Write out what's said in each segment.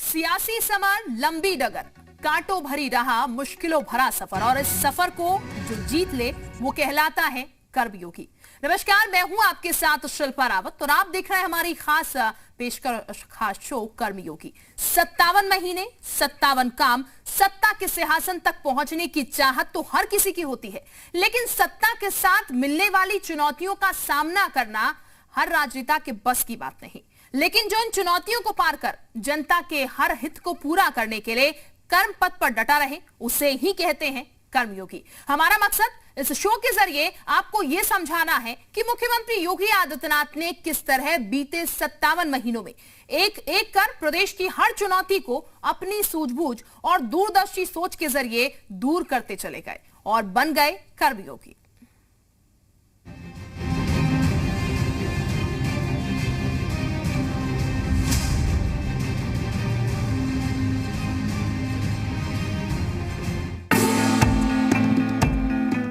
सियासी समर लंबी डगर, कांटों भरी रहा मुश्किलों भरा सफर, और इस सफर को जो जीत ले वो कहलाता है कर्मयोगी। नमस्कार, मैं हूं आपके साथ शिल्पा रावत और आप देख रहे हैं हमारी खास शो कर्मयोगी। 57 महीने 57 काम, सत्ता के सिंहासन तक पहुंचने की चाहत तो हर किसी की होती है, लेकिन सत्ता के साथ मिलने वाली चुनौतियों का सामना करना हर राजनेता के बस की बात नहीं। लेकिन जो इन चुनौतियों को पार कर जनता के हर हित को पूरा करने के लिए कर्म पथ पर डटा रहे, उसे ही कहते हैं कर्मयोगी। हमारा मकसद इस शो के जरिए आपको यह समझाना है कि मुख्यमंत्री योगी आदित्यनाथ ने किस तरह बीते 57 महीनों में एक एक कर प्रदेश की हर चुनौती को अपनी सूझबूझ और दूरदर्शी सोच के जरिए दूर करते चले गए और बन गए कर्मयोगी।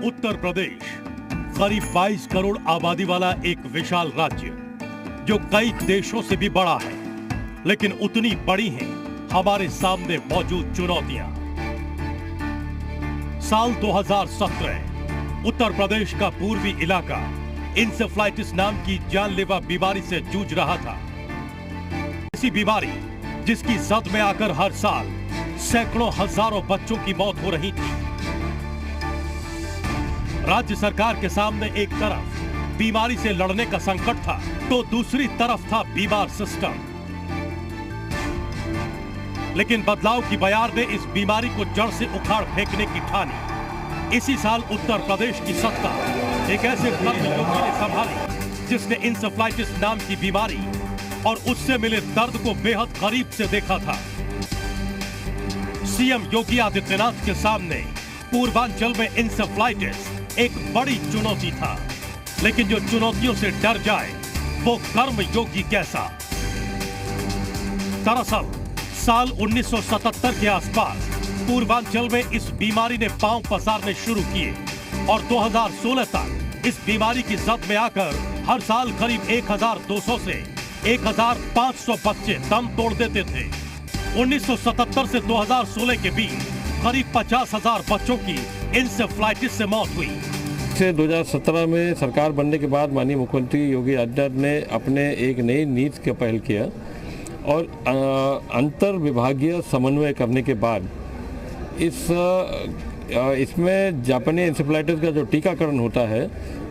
उत्तर प्रदेश करीब 22 करोड़ आबादी वाला एक विशाल राज्य जो कई देशों से भी बड़ा है, लेकिन उतनी बड़ी हैं हमारे सामने मौजूद चुनौतियां। साल 2017 उत्तर प्रदेश का पूर्वी इलाका इंसेफ्लाइटिस नाम की जानलेवा बीमारी से जूझ रहा था। ऐसी बीमारी जिसकी जद में आकर हर साल सैकड़ों हजारों बच्चों की मौत हो रही थी। राज्य सरकार के सामने एक तरफ बीमारी से लड़ने का संकट था, तो दूसरी तरफ था बीमार सिस्टम। लेकिन बदलाव की बयार ने इस बीमारी को जड़ से उखाड़ फेंकने की ठानी। इसी साल उत्तर प्रदेश की सत्ता एक ऐसे कर्मयोगी ने संभाली जिसने इंसेफ्लाइटिस नाम की बीमारी और उससे मिले दर्द को बेहद करीब से देखा था। सीएम योगी आदित्यनाथ के सामने पूर्वांचल में इंसेफ्लाइटिस एक बड़ी चुनौती था, लेकिन जो चुनौतियों से डर जाए वो कर्मयोगी कैसा। दरअसल साल 1977 के आसपास पूर्वांचल में इस बीमारी ने पांव पसारने शुरू किए और 2016 तक इस बीमारी की जद में आकर हर साल करीब 1200 से 1500 बच्चे दम तोड़ देते थे। 1977 से 2016 के बीच करीब 50,000 बच्चों की इंसेफ्लाइटिस से मौत हुई। 2017 में सरकार बनने के बाद माननीय मुख्यमंत्री योगी आदित्यनाथ ने अपने एक नई नीति का पहल किया और अंतर विभागीय समन्वय करने के बाद इसमें जापानी इंसेफ्लाइटिस का जो टीकाकरण होता है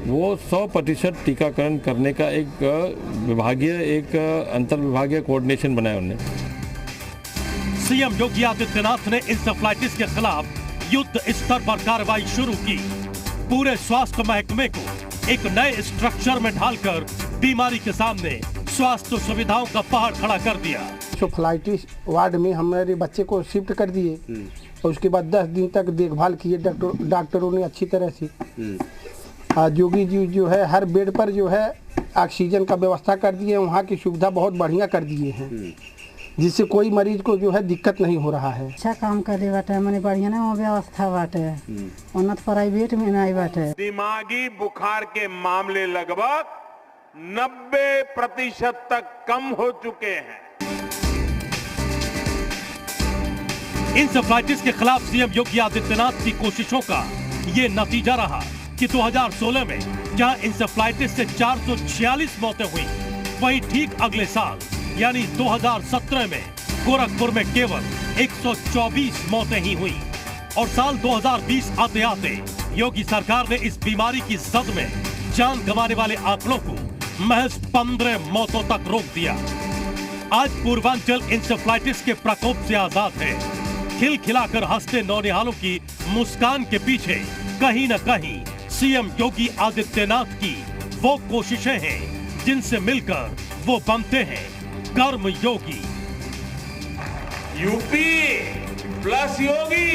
वो 100% टीकाकरण करने का एक अंतर विभागीय कोऑर्डिनेशन बनाया उन्होंने। सीएम योगी आदित्यनाथ ने इंसेफ्लाइटिस के खिलाफ युद्ध स्तर पर कार्रवाई शुरू की। पूरे स्वास्थ्य महकमे को एक नए स्ट्रक्चर में ढालकर बीमारी के सामने स्वास्थ्य सुविधाओं का पहाड़ खड़ा कर दिया। इंसेफ्लाइटिस वार्ड में हमारे बच्चे को शिफ्ट कर दिए और उसके बाद 10 दिन तक देखभाल किए डॉक्टरों ने अच्छी तरह से। योगी जी जो है हर बेड पर जो है ऑक्सीजन का व्यवस्था कर दिए, वहाँ की सुविधा बहुत बढ़िया कर दिए हैं, जिससे कोई मरीज को जो है दिक्कत नहीं हो रहा है। अच्छा काम कर दे बाटे, मैंने बढ़िया ना व्यवस्था बाटे, उन्नत प्राइवेट में नहीं बाटे। दिमागी बुखार के मामले लगभग 90% तक कम हो चुके हैं। इंसेफ्लाइटिस के खिलाफ सीएम योगी आदित्यनाथ की कोशिशों का ये नतीजा रहा कि 2016 में जहां इंसेफ्लाइटिस से 446 मौतें हुई, वहीं ठीक अगले साल यानी 2017 में गोरखपुर में केवल 124 मौतें ही हुई। और साल 2020 आते आते योगी सरकार ने इस बीमारी की जद में जान गंवाने वाले आंकड़ों को महज 15 मौतों तक रोक दिया। आज पूर्वांचल इंसेफ्लाइटिस के प्रकोप से आजाद है। खिलखिलाकर हंसते नौनिहालों की मुस्कान के पीछे कहीं न कहीं सीएम योगी आदित्यनाथ की वो कोशिशें हैं जिनसे मिलकर वो बनते हैं कर्मयोगी। यूपी प्लस योगी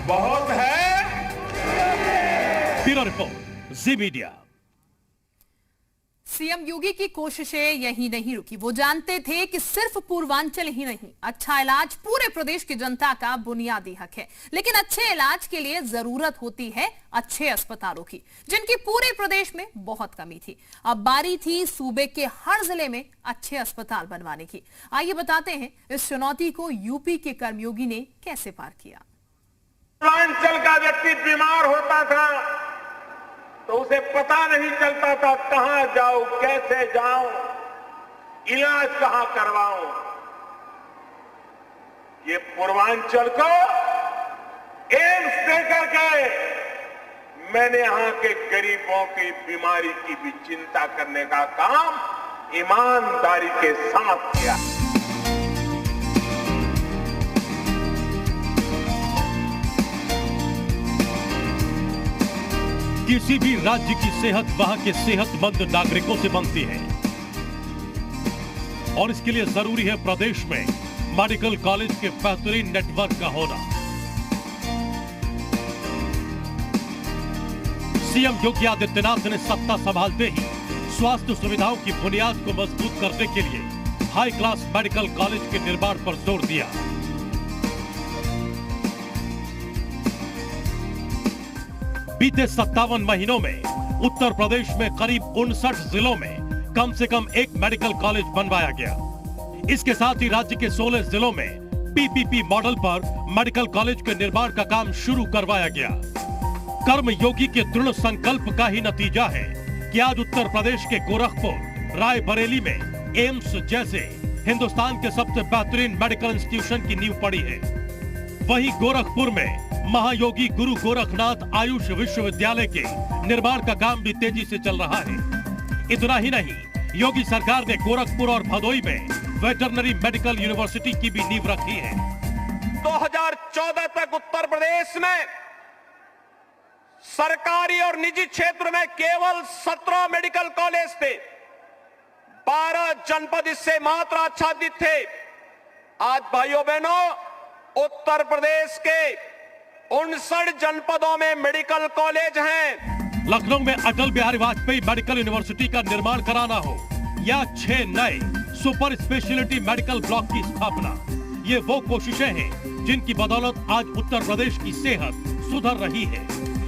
बहुत है। ब्यूरो रिपोर्ट, जी मीडिया। सीएम योगी की कोशिशें यही नहीं रुकी। वो जानते थे कि सिर्फ पूर्वांचल ही नहीं, अच्छा इलाज पूरे प्रदेश की जनता का बुनियादी हक है। लेकिन अच्छे इलाज के लिए जरूरत होती है अच्छे अस्पतालों की, जिनकी पूरे प्रदेश में बहुत कमी थी। अब बारी थी सूबे के हर जिले में अच्छे अस्पताल बनवाने की। आइए बताते हैं इस चुनौती को यूपी के कर्मयोगी ने कैसे पार किया। पूर्वांचल का व्यक्ति बीमार होता था तो उसे पता नहीं चलता था कहां जाऊं, कैसे जाऊं, इलाज कहां करवाऊं। ये पूर्वांचल को एम्स देकर के मैंने यहां के गरीबों की बीमारी की भी चिंता करने का काम ईमानदारी के साथ किया। किसी भी राज्य की सेहत वहां के सेहतमंद नागरिकों से बनती है और इसके लिए जरूरी है प्रदेश में मेडिकल कॉलेज के बेहतरीन नेटवर्क का होना। सीएम योगी आदित्यनाथ ने सत्ता संभालते ही स्वास्थ्य सुविधाओं की बुनियाद को मजबूत करने के लिए हाई क्लास मेडिकल कॉलेज के निर्माण पर जोर दिया। बीते 57 महीनों में उत्तर प्रदेश में करीब 59 जिलों में कम से कम एक मेडिकल कॉलेज बनवाया गया। इसके साथ ही राज्य के 16 जिलों में पीपीपी मॉडल पर मेडिकल कॉलेज के निर्माण का काम शुरू करवाया गया। कर्मयोगी के दृढ़ संकल्प का ही नतीजा है कि आज उत्तर प्रदेश के गोरखपुर, रायबरेली में एम्स जैसे हिंदुस्तान के सबसे बेहतरीन मेडिकल इंस्टीट्यूशन की नींव पड़ी है। वहीं गोरखपुर में महायोगी गुरु गोरखनाथ आयुष विश्वविद्यालय के निर्माण का काम भी तेजी से चल रहा है। इतना ही नहीं, योगी सरकार ने गोरखपुर और भदोई में वेटरनरी मेडिकल यूनिवर्सिटी की भी नींव रखी है। 2014 तक उत्तर प्रदेश में सरकारी और निजी क्षेत्र में केवल 17 मेडिकल कॉलेज थे। 12 जनपद इससे मात्र आच्छादित थे। आज भाइयों बहनों, उत्तर प्रदेश के 59 जनपदों में मेडिकल कॉलेज हैं। लखनऊ में अटल बिहारी वाजपेयी मेडिकल यूनिवर्सिटी का निर्माण कराना हो या 6 नए सुपर स्पेशलिटी मेडिकल ब्लॉक की स्थापना, ये वो कोशिशें हैं जिनकी बदौलत आज उत्तर प्रदेश की सेहत सुधर रही है।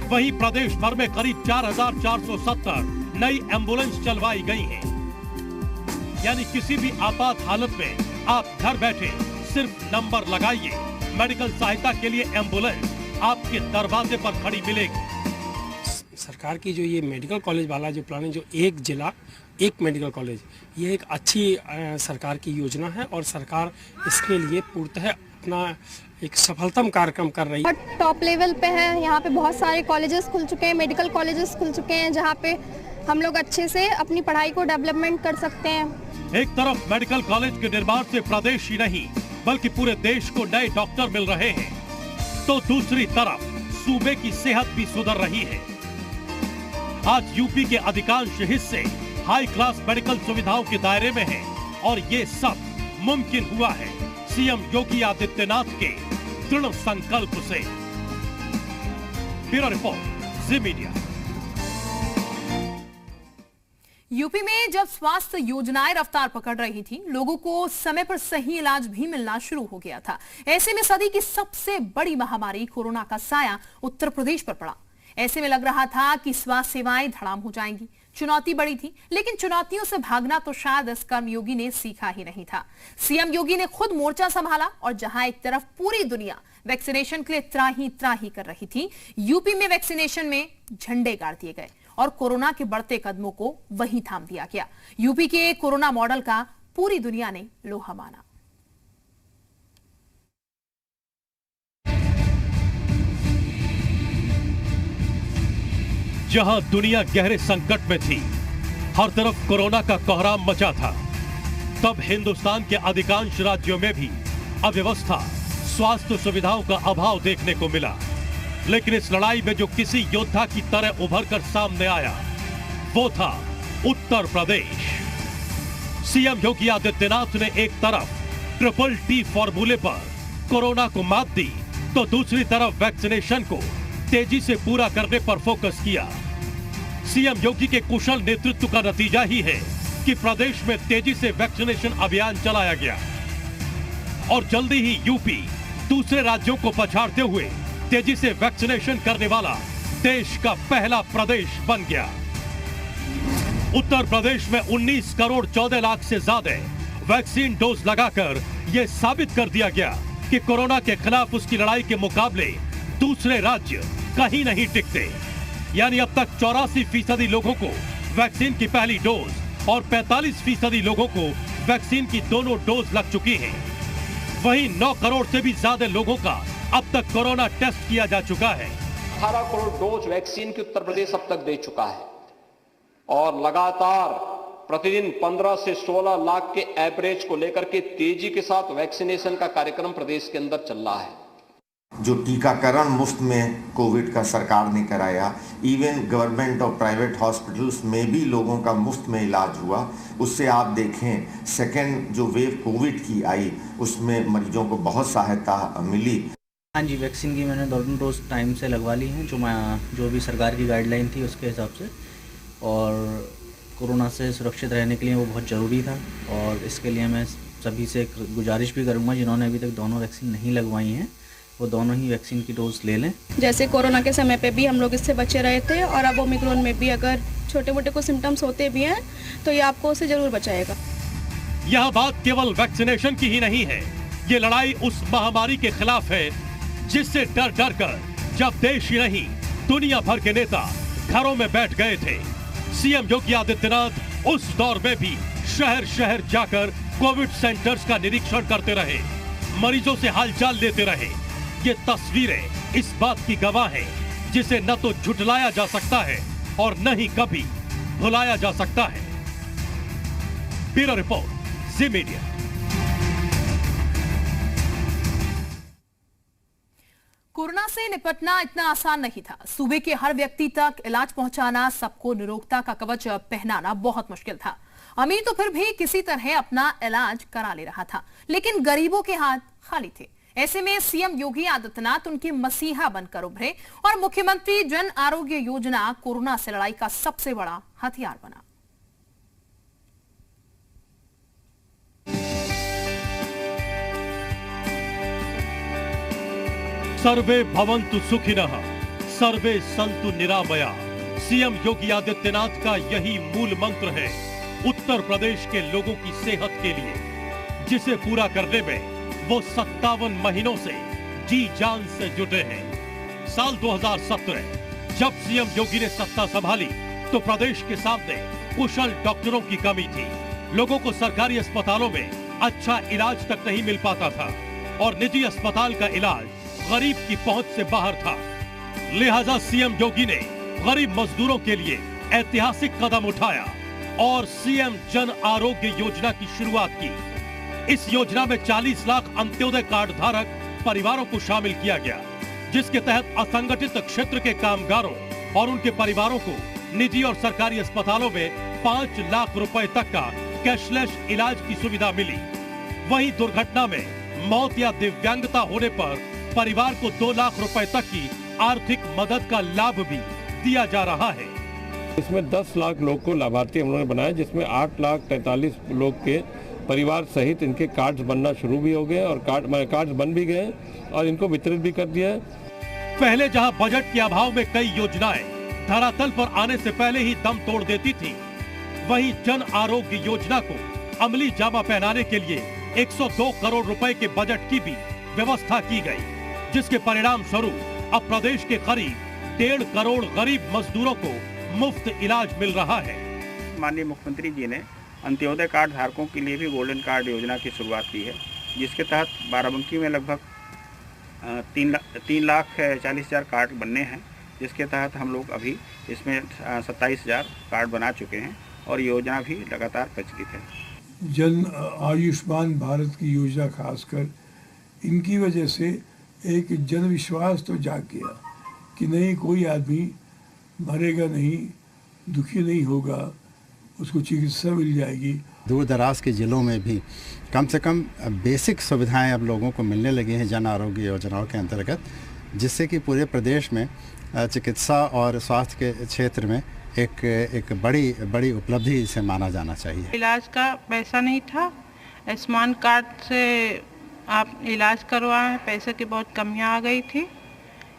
वहीं प्रदेश भर में करीब 4470 नई एम्बुलेंस चलवाई गई हैं। यानी किसी भी आपात हालत में आप घर बैठे सिर्फ नंबर लगाइए, मेडिकल सहायता के लिए एम्बुलेंस आपके दरवाजे पर खड़ी मिलेगी। सरकार की जो ये मेडिकल कॉलेज वाला जो प्लान है, जो एक जिला एक मेडिकल कॉलेज, ये एक अच्छी सरकार की योजना है और सरकार इसके लिए पूर्णतः अपना एक सफलतम कार्यक्रम कर रही है। टॉप लेवल पे है, यहाँ पे बहुत सारे कॉलेजेस खुल चुके हैं, मेडिकल कॉलेजेस खुल चुके हैं, जहाँ पे हम लोग अच्छे से अपनी पढ़ाई को डेवलपमेंट कर सकते हैं। एक तरफ मेडिकल कॉलेज के निर्माण से प्रदेश ही नहीं बल्कि पूरे देश को नए डॉक्टर मिल रहे हैं, तो दूसरी तरफ सूबे की सेहत भी सुधर रही है। आज यूपी के अधिकांश हिस्से हाई क्लास मेडिकल सुविधाओं के दायरे में हैं और ये सब मुमकिन हुआ है सीएम योगी आदित्यनाथ के दृढ़ संकल्प से। ब्यूरो रिपोर्ट, जी मीडिया। यूपी में जब स्वास्थ्य योजनाएं रफ्तार पकड़ रही थी, लोगों को समय पर सही इलाज भी मिलना शुरू हो गया था। ऐसे में सदी की सबसे बड़ी महामारी कोरोना का साया उत्तर प्रदेश पर पड़ा। ऐसे में लग रहा था कि स्वास्थ्य सेवाएं धड़ाम हो जाएंगी। चुनौती बड़ी थी, लेकिन चुनौतियों से भागना तो शायद इस कर्मयोगी ने सीखा ही नहीं था। सीएम योगी ने खुद मोर्चा संभाला और जहां एक तरफ पूरी दुनिया वैक्सीनेशन के लिए त्राही कर रही थी, यूपी में वैक्सीनेशन में झंडे गाड़ दिए गए और कोरोना के बढ़ते कदमों को वहीं थाम दिया गया। यूपी के कोरोना मॉडल का पूरी दुनिया ने लोहा माना। जहां दुनिया गहरे संकट में थी, हर तरफ कोरोना का कोहराम मचा था, तब हिंदुस्तान के अधिकांश राज्यों में भी अव्यवस्था, स्वास्थ्य सुविधाओं का अभाव देखने को मिला। लेकिन इस लड़ाई में जो किसी योद्धा की तरह उभर कर सामने आया, वो था उत्तर प्रदेश। सीएम योगी आदित्यनाथ ने एक तरफ ट्रिपल टी फॉर्मूले पर कोरोना को मात दी, तो दूसरी तरफ वैक्सीनेशन को तेजी से पूरा करने पर फोकस किया। सीएम योगी के कुशल नेतृत्व का नतीजा ही है कि प्रदेश में तेजी से वैक्सीनेशन अभियान चलाया गया और जल्दी ही यूपी दूसरे राज्यों को पछाड़ते हुए तेजी से वैक्सीनेशन करने वाला देश का पहला प्रदेश बन गया। उत्तर प्रदेश में 19 करोड़ 14 लाख से ज्यादा वैक्सीन डोज लगाकर यह साबित कर दिया गया कि कोरोना के खिलाफ उसकी लड़ाई के मुकाबले दूसरे राज्य कहीं नहीं टिकते। यानी अब तक 84% लोगों को वैक्सीन की पहली डोज और 45% लोगों को वैक्सीन की दोनों डोज लग चुकी हैं। वहीं 9 करोड़ से भी ज्यादा लोगों का अब तक कोरोना टेस्ट किया जा चुका है। 18 करोड़ डोज वैक्सीन की उत्तर प्रदेश अब तक दे चुका है और लगातार प्रतिदिन 15 से 16 लाख के एवरेज को लेकर के तेजी के साथ वैक्सीनेशन का कार्यक्रम प्रदेश के अंदर चल रहा है। जो टीकाकरण मुफ्त में कोविड का सरकार ने कराया, इवन गवर्नमेंट और प्राइवेट हॉस्पिटल्स में भी लोगों का मुफ्त में इलाज हुआ, उससे आप देखें सेकेंड जो वेव कोविड की आई उसमें मरीजों को बहुत सहायता मिली। हाँ जी, वैक्सीन की मैंने दोनों डोज टाइम से लगवा ली हैं, जो भी सरकार की गाइडलाइन थी उसके हिसाब से, और कोरोना से सुरक्षित रहने के लिए वो बहुत ज़रूरी था। और इसके लिए मैं सभी से गुजारिश भी करूँगा जिन्होंने अभी तक दोनों वैक्सीन नहीं लगवाई हैं वो दोनों ही वैक्सीन की डोज ले लें। जैसे कोरोना के समय पे भी हम लोग इससे बचे रहे थे और अब ओमिक्रॉन में भी अगर छोटे मोटे को सिम्टम्स होते भी हैं तो ये आपको उससे जरूर बचाएगा। यह बात केवल वैक्सीनेशन की ही नहीं है, ये लड़ाई उस महामारी के खिलाफ है जिससे डर डर कर जब देश ही नहीं दुनिया भर के नेता घरों में बैठ गए थे। सीएम योगी आदित्यनाथ उस दौर में भी शहर शहर जाकर कोविड सेंटर्स का निरीक्षण करते रहे, मरीजों से हालचाल लेते रहे। ये तस्वीरें इस बात की गवाह हैं जिसे न तो झुठलाया जा सकता है और न ही कभी भुलाया जा सकता है। ब्यूरो रिपोर्ट, जी मीडिया। कोरोना से निपटना इतना आसान नहीं था। सूबे के हर व्यक्ति तक इलाज पहुंचाना, सबको निरोगता का कवच पहनाना बहुत मुश्किल था। अमीर तो फिर भी किसी तरह अपना इलाज करा ले रहा था, लेकिन गरीबों के हाथ खाली थे। ऐसे में सीएम योगी आदित्यनाथ उनके मसीहा बनकर उभरे और मुख्यमंत्री जन आरोग्य योजना कोरोना से लड़ाई का सबसे बड़ा हथियार बना। सर्वे भवन्तु सुखिनः, सर्वे सन्तु निरामया। सीएम योगी आदित्यनाथ का यही मूल मंत्र है उत्तर प्रदेश के लोगों की सेहत के लिए, जिसे पूरा करने में वो 57 महीनों से जी जान से जुटे हैं। साल 2017 जब सीएम योगी ने सत्ता संभाली तो प्रदेश के सामने कुशल डॉक्टरों की कमी थी। लोगों को सरकारी अस्पतालों में अच्छा इलाज तक नहीं मिल पाता था और निजी अस्पताल का इलाज गरीब की पहुंच से बाहर था। लिहाजा सीएम योगी ने गरीब मजदूरों के लिए ऐतिहासिक कदम उठाया और सीएम जन आरोग्य योजना की शुरुआत की। इस योजना में 40 लाख अंत्योदय कार्ड धारक परिवारों को शामिल किया गया, जिसके तहत असंगठित क्षेत्र के कामगारों और उनके परिवारों को निजी और सरकारी अस्पतालों में 5 लाख रुपए तक का कैशलेस इलाज की सुविधा मिली। वहीं दुर्घटना में मौत या दिव्यांगता होने पर परिवार को 2 लाख रुपए तक की आर्थिक मदद का लाभ भी दिया जा रहा है। इसमें 10 लाख लोग को लाभार्थी हम लोगों ने बनाया, जिसमें 8,43 लोग के परिवार सहित इनके कार्ड्स बनना शुरू भी हो गए और कार्ड्स बन भी गए और इनको वितरित भी कर दिया है। पहले जहां बजट के अभाव में कई योजनाएं धरातल पर आने से पहले ही दम तोड़ देती थी, वहीं जन आरोग्य योजना को अमली जामा पहनाने के लिए 102 करोड़ रुपए के बजट की भी व्यवस्था की गई, जिसके परिणाम स्वरूप अब प्रदेश के करीब 1.5 करोड़ गरीब मजदूरों को मुफ्त इलाज मिल रहा है। माननीय मुख्यमंत्री जी ने अंत्योदय कार्ड धारकों के लिए भी गोल्डन कार्ड योजना की शुरुआत की है, जिसके तहत बाराबंकी में लगभग 3,40,000 कार्ड बनने हैं, जिसके तहत हम लोग अभी इसमें 27,000 कार्ड बना चुके हैं और योजना भी लगातार प्रचलित है। जन आयुष्मान भारत की योजना खासकर इनकी वजह से एक जन विश्वास तो जाग गया कि नहीं, कोई आदमी मरेगा नहीं, दुखी नहीं होगा, उसको चिकित्सा मिल जाएगी। दूर दराज के ज़िलों में भी कम से कम बेसिक सुविधाएं अब लोगों को मिलने लगी हैं जन आरोग्य योजनाओं के अंतर्गत, जिससे कि पूरे प्रदेश में चिकित्सा और स्वास्थ्य के क्षेत्र में एक बड़ी उपलब्धि इसे माना जाना चाहिए। इलाज का पैसा नहीं था, आयुष्मान कार्ड से आप इलाज करवाएं, पैसे की बहुत कमियां आ गई थी,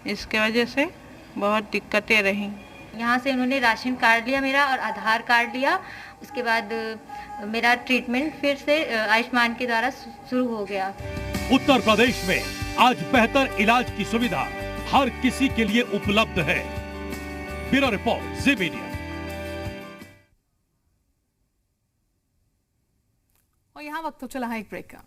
इसके वजह से बहुत दिक्कतें रहीं। यहाँ से उन्होंने राशन कार्ड लिया मेरा और आधार कार्ड लिया, उसके बाद मेरा ट्रीटमेंट फिर से आयुष्मान के द्वारा शुरू हो गया। उत्तर प्रदेश में आज बेहतर इलाज की सुविधा हर किसी के लिए उपलब्ध है। ब्यूरो रिपोर्ट, जी मीडिया। और यहाँ वक्त तो चला है एक ब्रेक का।